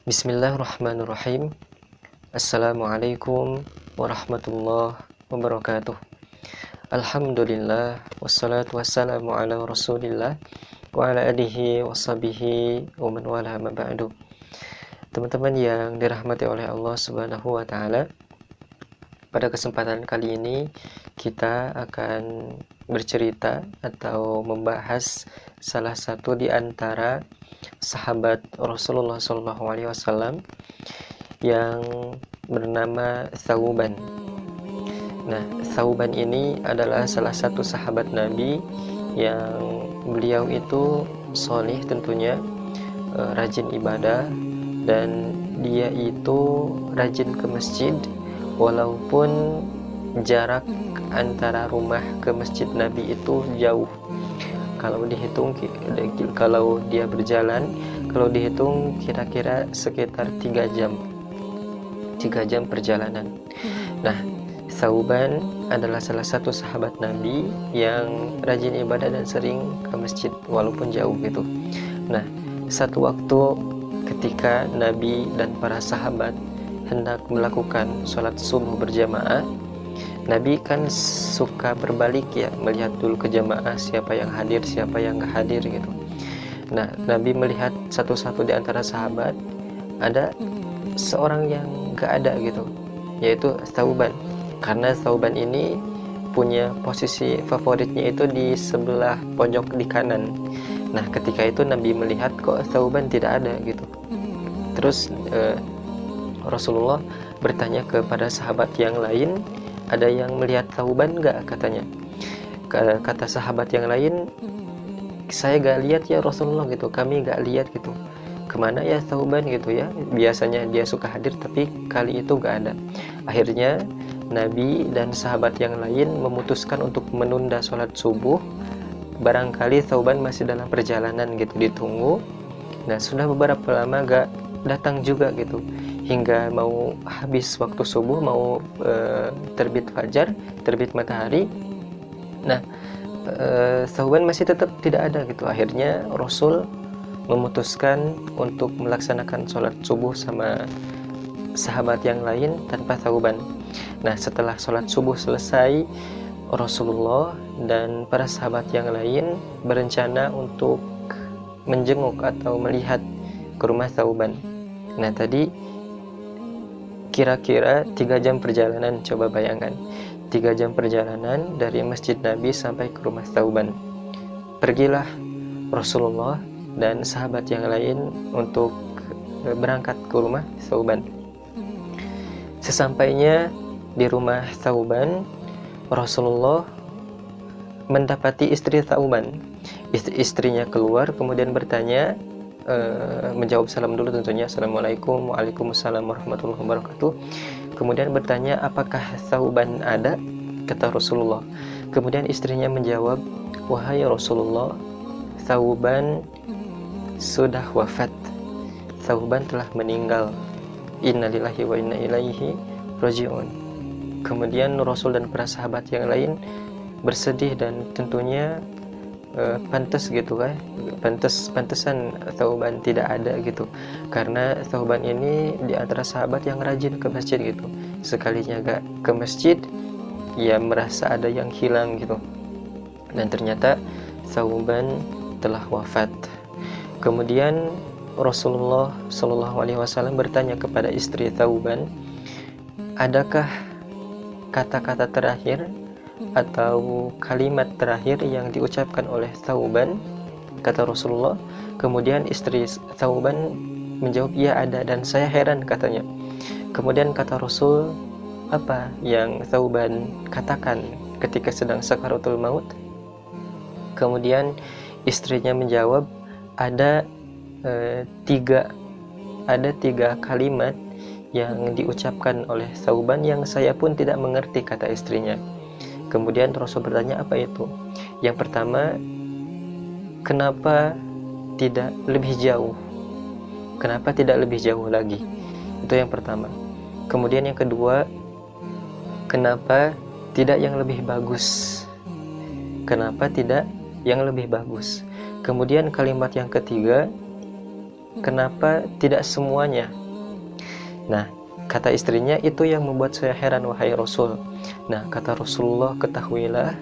Bismillahirrahmanirrahim. Assalamualaikum warahmatullahi wabarakatuh. Alhamdulillah, wassalatu wassalamu ala rasulillah wa ala alihi washabihi wa man wala ma ba'du. Teman-teman yang dirahmati oleh Allah Subhanahu wa taala, pada kesempatan kali ini kita akan bercerita atau membahas salah satu di antara sahabat Rasulullah SAW yang bernama Thauban. Nah, Thauban ini adalah salah satu sahabat Nabi yang beliau itu soleh tentunya, rajin ibadah, dan dia itu rajin ke masjid walaupun jarak antara rumah ke masjid Nabi itu jauh. Kalau dihitung, kalau dia berjalan, kalau dihitung kira-kira sekitar 3 jam perjalanan. Nah, Thauban adalah salah satu sahabat Nabi yang rajin ibadah dan sering ke masjid walaupun jauh gitu. Nah, satu waktu ketika Nabi dan para sahabat hendak melakukan sholat subuh berjamaah, Nabi kan suka berbalik ya, melihat dulu ke jamaah siapa yang hadir, siapa yang gak hadir gitu. Nah, Nabi melihat satu-satu di antara sahabat, ada seorang yang gak ada gitu, yaitu Thauban. Karena Thauban ini punya posisi favoritnya itu di sebelah pojok di kanan. Nah, ketika itu Nabi melihat kok Thauban tidak ada gitu. Terus Rasulullah bertanya kepada sahabat yang lain, ada yang melihat Thauban enggak, katanya. Kata sahabat yang lain, saya gak lihat ya Rasulullah gitu, kami gak lihat gitu. Kemana ya Thauban gitu ya, biasanya dia suka hadir tapi kali itu gak ada. Akhirnya Nabi dan sahabat yang lain memutuskan untuk menunda sholat subuh, barangkali Thauban masih dalam perjalanan gitu, ditunggu. Nah, sudah beberapa lama gak datang juga gitu, hingga mau habis waktu subuh, mau terbit fajar, terbit matahari. Nah, Thauban masih tetap tidak ada gitu. Akhirnya Rasul memutuskan untuk melaksanakan sholat subuh sama sahabat yang lain tanpa Thauban. Nah, setelah sholat subuh selesai, Rasulullah dan para sahabat yang lain berencana untuk menjenguk atau melihat ke rumah Thauban. Nah, tadi kira-kira 3 jam perjalanan, coba bayangkan 3 jam perjalanan dari masjid Nabi sampai ke rumah Thauban. Pergilah Rasulullah dan sahabat yang lain untuk berangkat ke rumah Thauban. Sesampainya di rumah Thauban, Rasulullah mendapati istri Thauban. Istrinya keluar kemudian bertanya, menjawab salam dulu tentunya, assalamualaikum, waalaikumsalam warahmatullahi wabarakatuh. Kemudian bertanya, apakah Thauban ada? Kata Rasulullah. Kemudian istrinya menjawab, wahai Rasulullah, Thauban sudah wafat, Thauban telah meninggal, innalillahi wa inna ilaihi raji'un. Kemudian Rasul dan para sahabat yang lain bersedih dan tentunya pantas gitu kan, pantesan Thauban tidak ada gitu, karena Thauban ini di antara sahabat yang rajin ke masjid gitu. Sekalinya gak ke masjid, ya merasa ada yang hilang gitu. Dan ternyata Thauban telah wafat. Kemudian Rasulullah SAW bertanya kepada istri Thauban, adakah kata-kata terakhir atau kalimat terakhir yang diucapkan oleh Thauban? Kata Rasulullah. Kemudian istri Thauban menjawab, ya ada, dan saya heran, katanya. Kemudian kata Rasul, apa yang Thauban katakan ketika sedang sakaratul maut? Kemudian istrinya menjawab, ada tiga kalimat yang diucapkan oleh Thauban yang saya pun tidak mengerti, kata istrinya. Kemudian Rasul bertanya, apa itu? Yang pertama, kenapa tidak lebih jauh? Kenapa tidak lebih jauh lagi? Itu yang pertama. Kemudian yang kedua, kenapa tidak yang lebih bagus? Kenapa tidak yang lebih bagus? Kemudian kalimat yang ketiga, kenapa tidak semuanya? Nah, kata istrinya, itu yang membuat saya heran wahai Rasul. Nah, kata Rasulullah, ketahuilah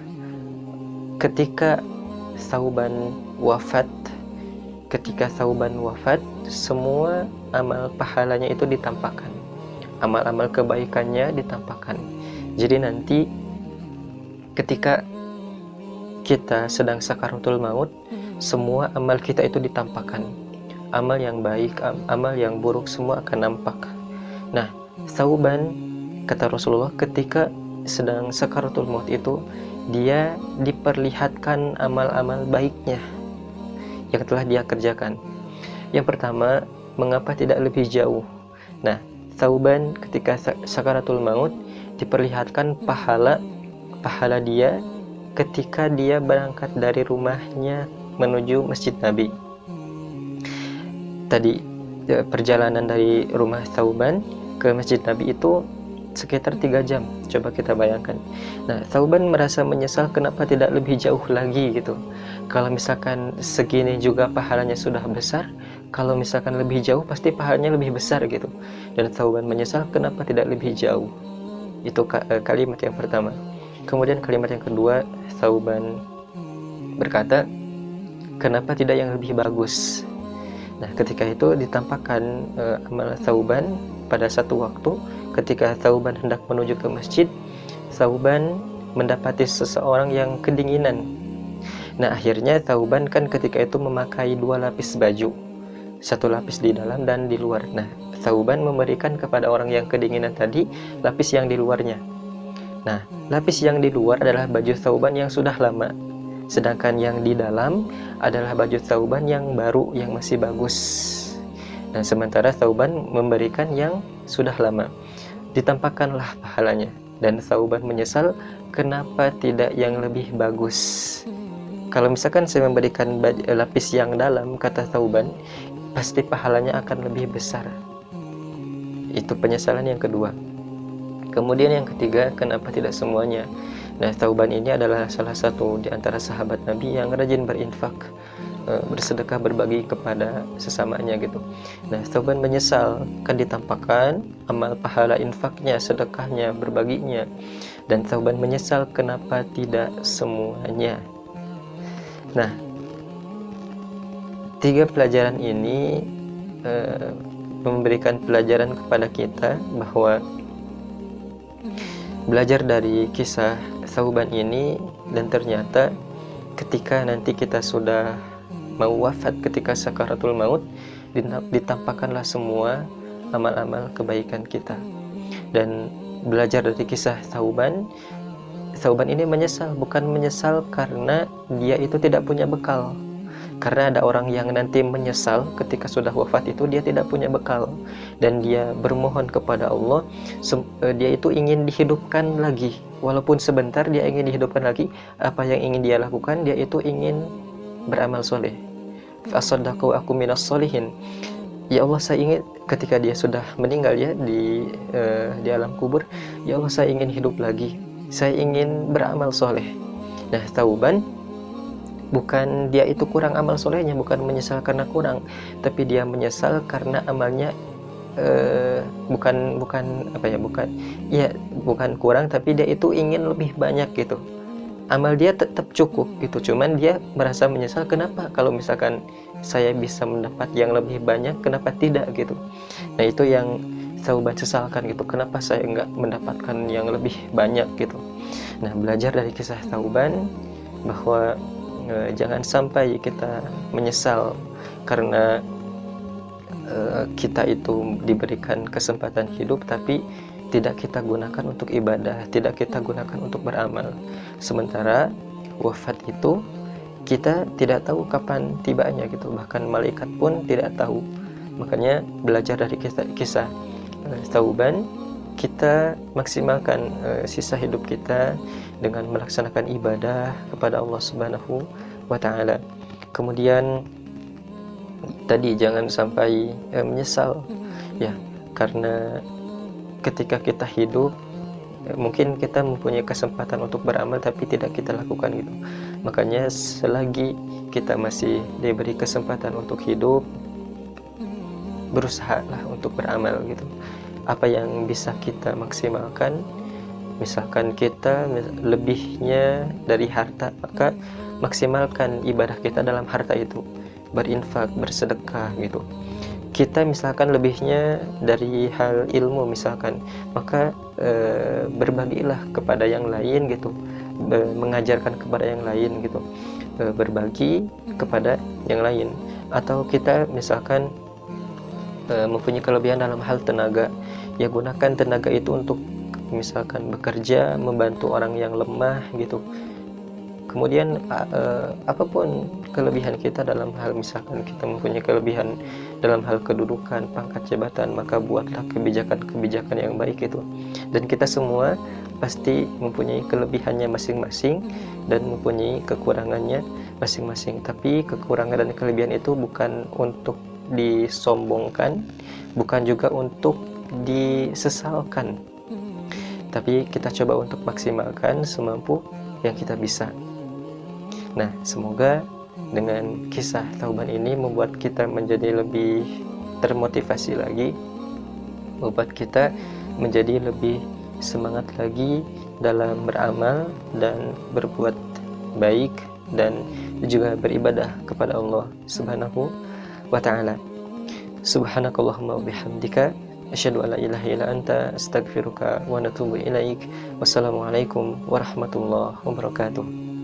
ketika Thauban wafat, semua amal pahalanya itu ditampakkan, amal-amal kebaikannya ditampakkan. Jadi nanti ketika kita sedang sakaratul maut, semua amal kita itu ditampakkan, amal yang baik, amal yang buruk, semua akan nampak. Nah, Thauban, kata Rasulullah, ketika sedang sakaratul maut itu, dia diperlihatkan amal-amal baiknya yang telah dia kerjakan. Yang pertama, mengapa tidak lebih jauh? Nah, Thauban ketika sakaratul maut diperlihatkan pahala dia ketika dia berangkat dari rumahnya menuju Masjid Nabi. Tadi perjalanan dari rumah Thauban ke Masjid Nabi itu sekitar 3 jam. Coba kita bayangkan. Nah, Thauban merasa menyesal kenapa tidak lebih jauh lagi gitu. Kalau misalkan segini juga pahalanya sudah besar, kalau misalkan lebih jauh pasti pahalanya lebih besar gitu. Dan Thauban menyesal kenapa tidak lebih jauh. Itu kalimat yang pertama. Kemudian kalimat yang kedua, Thauban berkata, kenapa tidak yang lebih bagus? Nah, ketika itu ditampakkan amal Thauban pada satu waktu ketika Thauban hendak menuju ke masjid. Thauban mendapati seseorang yang kedinginan. Nah, akhirnya Thauban kan ketika itu memakai 2 lapis baju, 1 lapis di dalam dan di luar. Nah, Thauban memberikan kepada orang yang kedinginan tadi lapis yang di luarnya. Nah, lapis yang di luar adalah baju Thauban yang sudah lama, sedangkan yang di dalam adalah baju Thauban yang baru, yang masih bagus. Nah, sementara Thauban memberikan yang sudah lama. Ditampakkanlah pahalanya, dan Thauban menyesal kenapa tidak yang lebih bagus. Kalau misalkan saya memberikan lapis yang dalam, kata Thauban, pasti pahalanya akan lebih besar. Itu penyesalan yang kedua. Kemudian yang ketiga, kenapa tidak semuanya? Nah, Thauban ini adalah salah satu di antara sahabat Nabi yang rajin berinfak, bersedekah, berbagi kepada sesamanya gitu. Nah, Thauban menyesal, kan ditampakkan amal pahala infaknya, sedekahnya, berbaginya, dan Thauban menyesal kenapa tidak semuanya. Nah, 3 pelajaran ini memberikan pelajaran kepada kita bahwa belajar dari kisah Thauban ini, dan ternyata ketika nanti kita sudah mau wafat, ketika sakaratul maut, ditampakkanlah semua amal-amal kebaikan kita. Dan belajar dari kisah Thauban ini menyesal, bukan menyesal karena dia itu tidak punya bekal. Karena ada orang yang nanti menyesal ketika sudah wafat itu dia tidak punya bekal, dan dia bermohon kepada Allah, dia itu ingin dihidupkan lagi, walaupun sebentar dia ingin dihidupkan lagi. Apa yang ingin dia lakukan? Dia itu ingin beramal soleh. Fasaddaqu aku minas solihin. Ya Allah, saya ingin, ketika dia sudah meninggal ya di alam kubur, ya Allah, saya ingin hidup lagi, saya ingin beramal soleh. Nah, Thauban bukan dia itu kurang amal solehnya, bukan menyesal karena kurang, tapi dia menyesal karena amalnya bukan kurang, tapi dia itu ingin lebih banyak gitu. Amal dia tetap cukup gitu, cuman dia merasa menyesal, kenapa kalau misalkan saya bisa mendapat yang lebih banyak, kenapa tidak gitu. Nah, itu yang Thauban sesalkan gitu, kenapa saya enggak mendapatkan yang lebih banyak gitu. Nah, belajar dari kisah Thauban bahwa jangan sampai kita menyesal karena kita itu diberikan kesempatan hidup tapi tidak kita gunakan untuk ibadah, tidak kita gunakan untuk beramal. Sementara wafat itu kita tidak tahu kapan tibanya gitu, bahkan malaikat pun tidak tahu. Makanya belajar dari kisah Thauban, kita maksimalkan sisa hidup kita dengan melaksanakan ibadah kepada Allah Subhanahu wa Ta'ala. Kemudian tadi jangan sampai menyesal ya, karena ketika kita hidup mungkin kita mempunyai kesempatan untuk beramal tapi tidak kita lakukan gitu. Makanya selagi kita masih diberi kesempatan untuk hidup, berusaha lah untuk beramal gitu. Apa yang bisa kita maksimalkan, misalkan kita lebihnya dari harta, maka maksimalkan ibadah kita dalam harta itu, berinfak, bersedekah gitu. Kita misalkan lebihnya dari hal ilmu misalkan, maka berbagilah kepada yang lain gitu, mengajarkan kepada yang lain gitu, berbagi kepada yang lain. Atau kita misalkan mempunyai kelebihan dalam hal tenaga, ya gunakan tenaga itu untuk misalkan bekerja, membantu orang yang lemah gitu. Kemudian apapun kelebihan kita dalam hal, misalkan kita mempunyai kelebihan dalam hal kedudukan, pangkat jabatan, maka buatlah kebijakan-kebijakan yang baik itu. Dan kita semua pasti mempunyai kelebihannya masing-masing dan mempunyai kekurangannya masing-masing. Tapi kekurangan dan kelebihan itu bukan untuk disombongkan, bukan juga untuk disesalkan, tapi kita coba untuk maksimalkan semampu yang kita bisa. Nah, semoga dengan kisah Thauban ini membuat kita menjadi lebih termotivasi lagi, membuat kita menjadi lebih semangat lagi dalam beramal dan berbuat baik dan juga beribadah kepada Allah Subhanahu wa ta'ala. Subhanakallahumma wa bihamdika asyhadu an la ilaha illa anta astaghfiruka wa atubu ilaik. Wassalamualaikum warahmatullahi wabarakatuh.